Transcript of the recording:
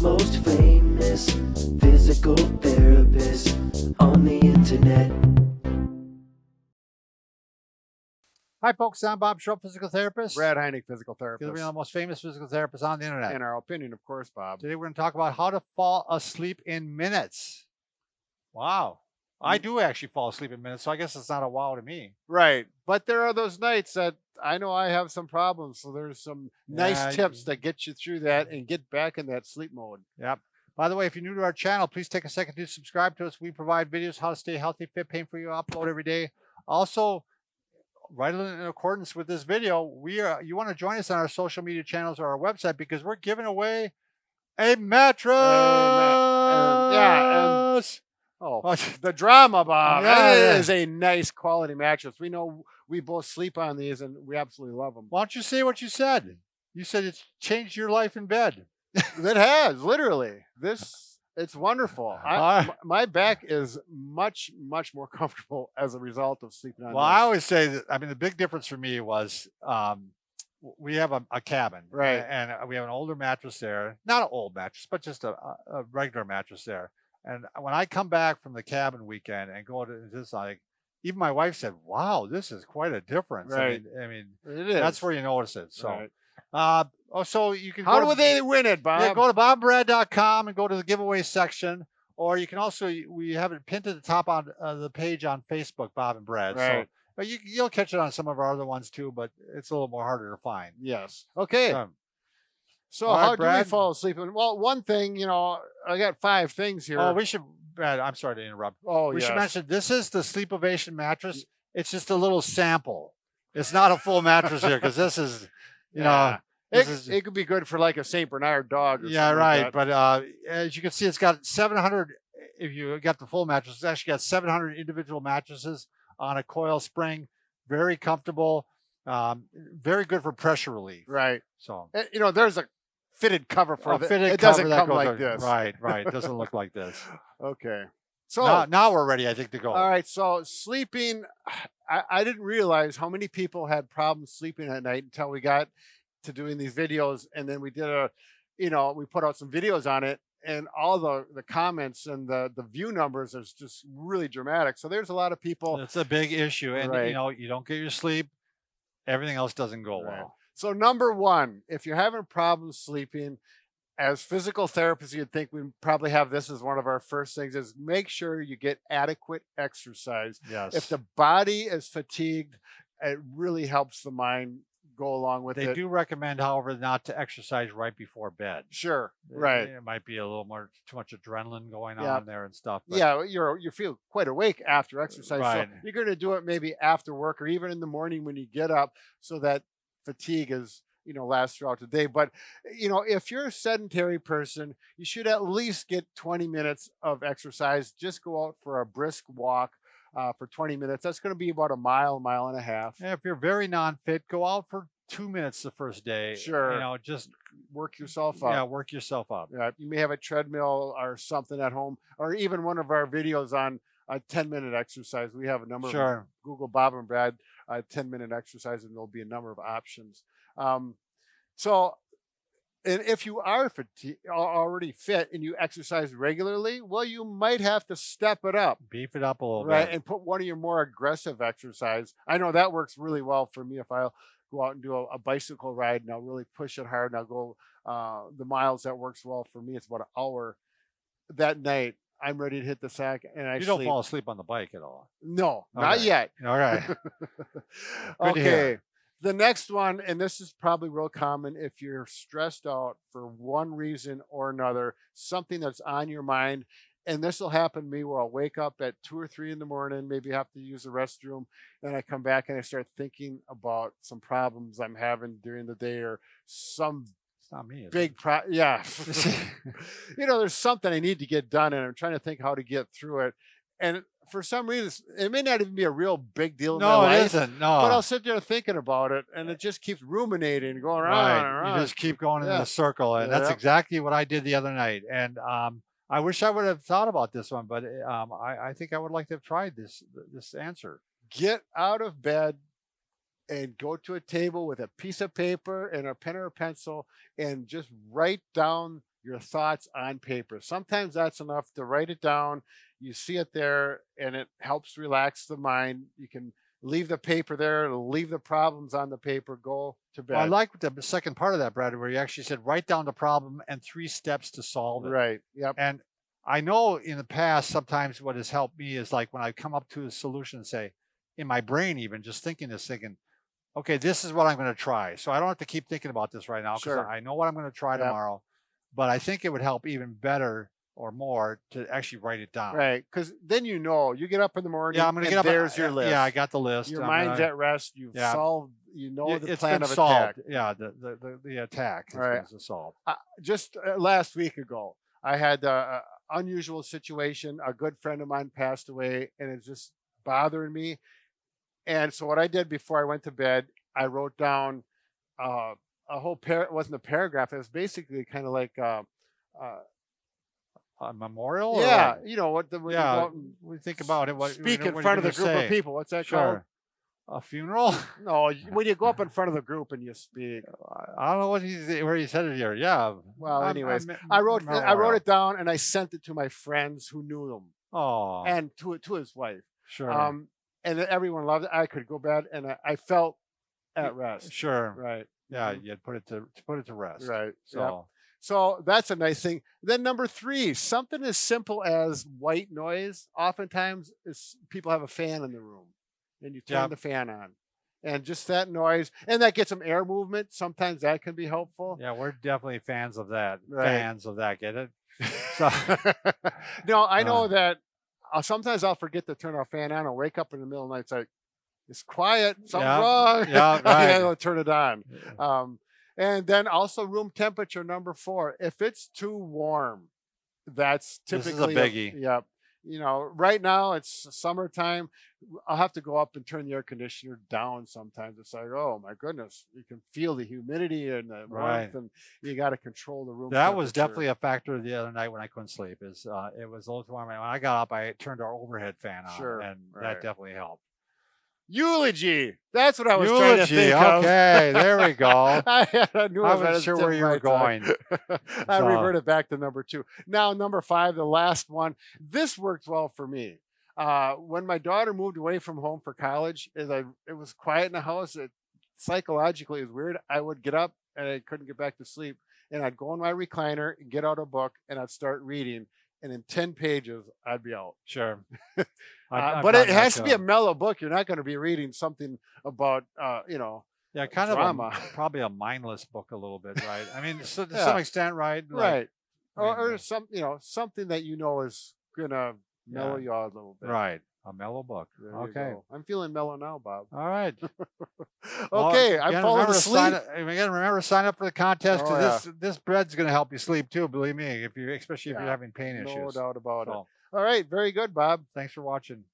most famous physical therapist on the internet. Hi, folks. I'm Bob Schrupp, physical therapist. Brad Heineck, physical therapist. We're the most famous physical therapists on the internet. In our opinion, of course, Bob. Today, we're going to talk about how to fall asleep in minutes. Wow. I do actually fall asleep in minutes, so I guess it's not a wow to me. Right. But there are those nights that I know I have some problems. So there's some nice tips that get you through that and get back in that sleep mode. Yep. By the way, if you're new to our channel, please take a second to subscribe to us. We provide videos how to stay healthy, fit, pain-free, upload every day. Also, right in accordance with this video, you want to join us on our social media channels or our website because we're giving away a mattress. Oh, the drama, Bob. Yeah, it is a nice quality mattress. We know we both sleep on these and we absolutely love them. Why don't you say what you said? You said it's changed your life in bed. It has, literally. It's wonderful. My back is much, much more comfortable as a result of sleeping on this. I always say that, I mean, the big difference for me was we have a cabin. Right. And we have an older mattress there. Not an old mattress, but just a regular mattress there. And when I come back from the cabin weekend and go to this, even my wife said, wow, this is quite a difference. Right. I mean, it is. That's where you notice it. So, right. So you can How do they win it, Bob? Yeah, go to bobandbrad.com and go to the giveaway section. Or you can also, we have it pinned to the top on the page on Facebook, Bob and Brad. Right. So but you'll catch it on some of our other ones too, but it's a little more harder to find. Yes. Okay. So right, how Brad? do we fall asleep? Well, one thing, I got 5 things here. Oh, we should, Brad, I'm sorry to interrupt. Oh, we should mention, this is the SleepOvation mattress. It's just a little sample. It's not a full mattress here because this is, it could be good for like a St. Bernard dog. Or yeah, right. Like but as you can see, it's got 700, if you got the full mattress, it's actually got 700 individual mattresses on a coil spring. Very comfortable. Very good for pressure relief. Right. So, there's a fitted cover for fitted it. It doesn't cover come like this. Right. It doesn't look like this. Okay. So now we're ready, I think, to go. All right. So sleeping, I didn't realize how many people had problems sleeping at night until we got to doing these videos. And then we did we put out some videos on it, and all the comments and the view numbers is just really dramatic. So there's a lot of people. It's a big issue. And, right. You don't get your sleep. Everything else doesn't go right. well. So number one, if you're having problems sleeping, as physical therapists, you'd think we probably have this as one of our first things, is make sure you get adequate exercise. Yes. If the body is fatigued, it really helps the mind go along with it. They do recommend, however, not to exercise right before bed. Sure. Right. It might be a little too much adrenaline going on there and stuff. But yeah, you feel quite awake after exercise. Right. So you're going to do it maybe after work or even in the morning when you get up, so that fatigue is lasts throughout the day. But if you're a sedentary person, you should at least get 20 minutes of exercise. Just go out for a brisk walk for 20 minutes. That's going to be about a mile and a half. And if you're very non-fit, go out for 2 minutes the first day. Sure. Just work yourself up. Yeah, work yourself up. Yeah, you may have a treadmill or something at home, or even one of our videos on a 10-minute exercise. We have a number of Google Bob and Brad 10-minute exercise, and there'll be a number of options. And if you are already fit and you exercise regularly, well, you might have to step it up. Beef it up a little bit. And put one of your more aggressive exercise. I know that works really well for me. If I'll go out and do a bicycle ride and I'll really push it hard and I'll go the miles, that works well for me. It's about an hour. That night, I'm ready to hit the sack and I You don't fall asleep on the bike at all? No, not yet. All right. Okay. The next one, and this is probably real common if you're stressed out for one reason or another, something that's on your mind. And this will happen to me where I'll wake up at 2 or 3 in the morning, maybe have to use the restroom, and I come back and I start thinking about some problems I'm having during the day or some big yeah. There's something I need to get done and I'm trying to think how to get through it. And for some reason, it may not even be a real big deal in my life. No, it isn't. No. But I'll sit there thinking about it, and it just keeps ruminating, going around and around. You just keep going in a circle, and that's exactly what I did the other night. And I wish I would have thought about this one, but I think I would like to have tried this answer. Get out of bed and go to a table with a piece of paper and a pen or a pencil and just write down your thoughts on paper. Sometimes that's enough to write it down. You see it there, and it helps relax the mind. You can leave the paper there, leave the problems on the paper, go to bed. Well, I like the second part of that, Brad, where you actually said write down the problem and 3 steps to solve it. Right. Yep. And I know in the past, sometimes what has helped me is like when I come up to a solution, say in my brain, even just thinking, okay, this is what I'm going to try. So I don't have to keep thinking about this right now because Sure. I know what I'm going to try tomorrow. But I think it would help even better or more to actually write it down. Right. Because then you get up in the morning. Yeah, I'm going to get up. There's your list. Yeah, I got the list. Your mind's at rest. You've solved. You know the it's plan been of solved. attack. Yeah, the attack is solved. Just last week ago, I had an unusual situation. A good friend of mine passed away, and it's just bothering me. And so what I did before I went to bed, I wrote down a whole it wasn't a paragraph. It was basically kind of like a memorial. Yeah, or you know what? We think about it. Speak in front of the group of people. What's that called? A funeral? No, when you go up in front of the group and you speak. I don't know where he's headed here. Yeah. Well, anyways, I wrote it down and I sent it to my friends who knew him. Oh. And to his wife. Sure. And everyone loved it. I could go bed and I felt at rest. Sure. Right. Yeah, you'd put it to rest. Right. So. Yep. So that's a nice thing. Then number 3, something as simple as white noise. Oftentimes, people have a fan in the room, and you turn the fan on, and just that noise, and that gets some air movement. Sometimes that can be helpful. Yeah, we're definitely fans of that. Right. Fans of that. Get it? So, no, I know that sometimes I'll forget to turn our fan on. I'll wake up in the middle of the night. It's like, it's quiet. Something's wrong. Yeah, right. I gotta turn it on. And then also room temperature, number 4. If it's too warm, that's typically this is a biggie. Yep. You know, right now it's summertime. I'll have to go up and turn the air conditioner down sometimes. It's like, oh my goodness, you can feel the humidity and the warmth, and you got to control the room. That was definitely a factor the other night when I couldn't sleep. It was a little too warm. When I got up, I turned our overhead fan on, and that definitely helped. Eulogy. That's what I was trying to think of. Okay, there we go. I wasn't sure where you were going. I reverted back to number 2. Now, number 5, the last one. This worked well for me. When my daughter moved away from home for college, it was quiet in the house. Psychologically, it was weird. I would get up and I couldn't get back to sleep. And I'd go in my recliner and get out a book and I'd start reading. And in 10 pages, I'd be out. Sure. But it has to be a mellow book. You're not going to be reading something about, yeah, kind drama. of probably a mindless book a little bit, right? I mean, to some extent, right? Right. Or something that is going to mellow you out a little bit. Right. A mellow book. Okay. I'm feeling mellow now, Bob. All right. Okay. I'm falling asleep. Again, remember to sign up for the contest. This bread's going to help you sleep too. Believe me, especially if you're having pain issues. No doubt about it. All right. Very good, Bob. Thanks for watching.